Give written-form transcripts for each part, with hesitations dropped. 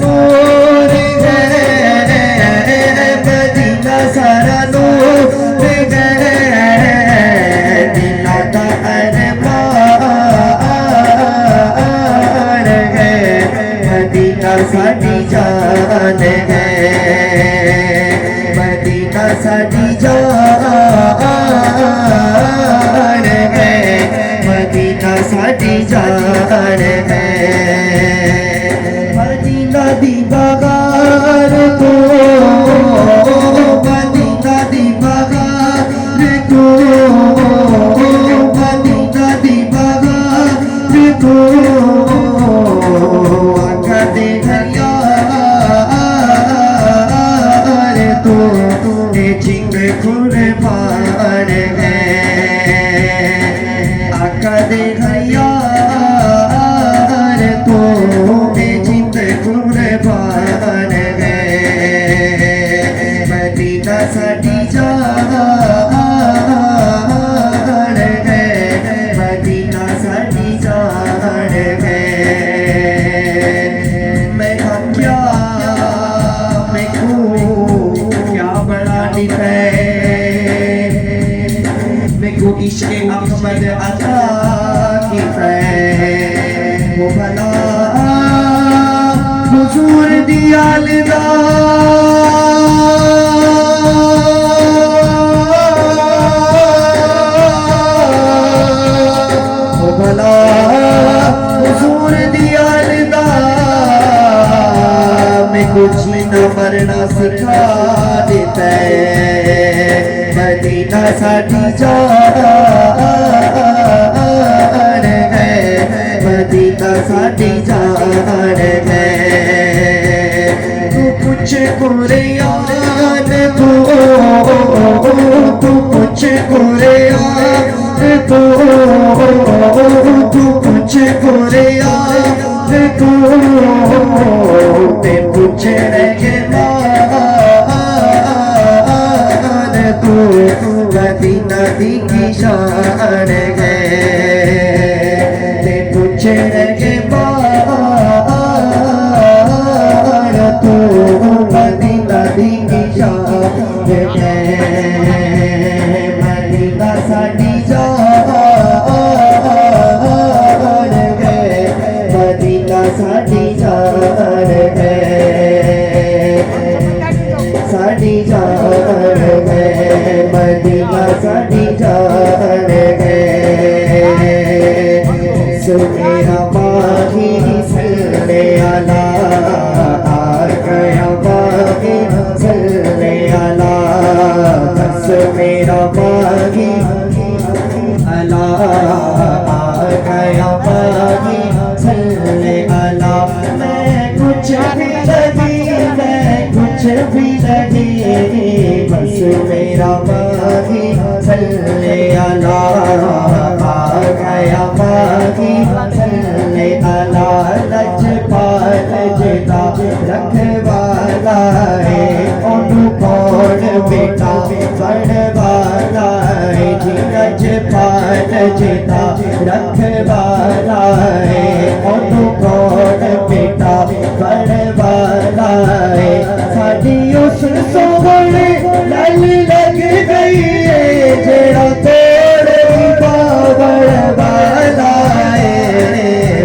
नूर है, मदीना सारा नूर है, दिला दा अरमान है, मदीना साडी जान है, मदीना साडी जान है, मदीना साडी जान है। मदीना दी बगार को, मदीना दी बगार को, मदीना दी बगार को, आँखा दे घरियार तो चिंग कुर्बान है, आँखा दे घरियार तो चिंग कुर्बान है, मदीना साडी जान है, मदीना साडी जान है। मैं क्या मैं क्या बड़ा है, मैं को इश्क़ अहमद अता की है, वो भला हुजूर दिया लिदा, वो भला हुजूर दिया लिदा, मैं कुछ न मरना सिखा देता है, मदीना साडी जान है, मदीना साडी जान है। तू कुछ कुरियान को, तू कुछ कुरियान को, तू कुछ कुरियान को, मैं पूछ रहे मान तू, मदीना दी की शान है, मैं पूछ रहे मान तू, मदीना दी की शान है, मदीना साडी जान है, मदीना साडी जान है, साडी जान है, मदीना साडी जान है। सो मेरा माही सल्ले अला, आ गया माही सल्ले अला, सो मेरा माही अला, आ गया माही सल्ले अला। मैं कुछ भी नहीं, मैं कुछ भी नहीं, बस मेरा माही सल्ले अला, आ गया माही सल्ले अला। लजपाल जेदा रखवाला है, ओनू कौन बेटा पढ़वाला है जी, लजपाल जेदा रखवाला है, ओनू कौन बेटा पढ़वाला है। साडी उस सोहणे लल लग गई है, जेड़ा तोड़ बावड़ वाला है,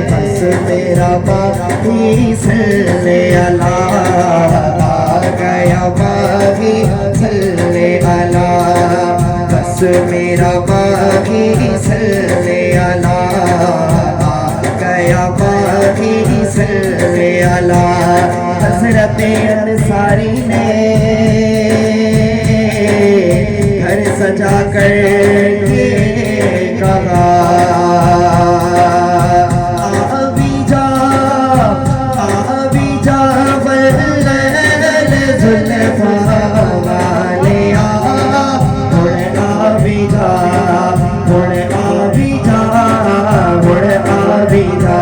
बस मेरा माही सल्ले अला, आ गया माही सल्ले अला, बस मेरा माही सल्ले अला, आ गया माही सल्ले अला। हज़रत अंसारी ने घर सजा कर के कहा, आवी जा वल्लैल ज़ुल्फ़ा वालिया, हुण आवी जा, हुण आवी जा, हुण आवी जा,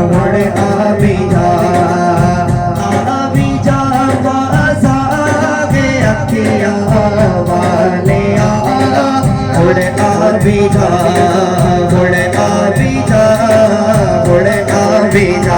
हुण आवी जा, आवी जा बाज़ार अखियाँ वालिया, हुण आवी जा, हुण आवी जा, हुण आवी जा।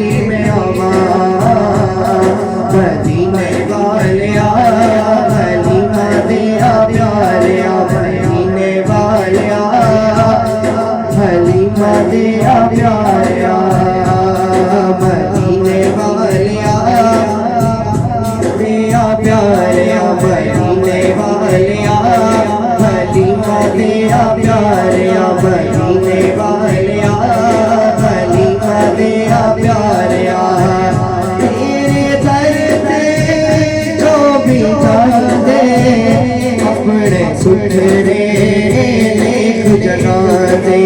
तेरी मैं आवा मदीने वालिया हलीमा दिया प्यारिया मदीने वालिया हलीमा दिया प्यारिया मदीने वालिया दिया प्यारिया मदीने वालिया हलीमा दिया प्यारिया मदीने वालिया हलीमा दिया प्यारिया तेरे दर पे जो भी जाते अपने सुथरे लेख जगा दे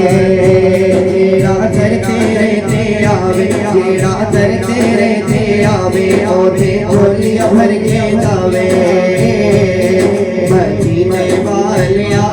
तेरा दर तेरे ते आवे तेरा दर तेरे ते आवे ओते झोलियां भर के जावे मदीने वालिया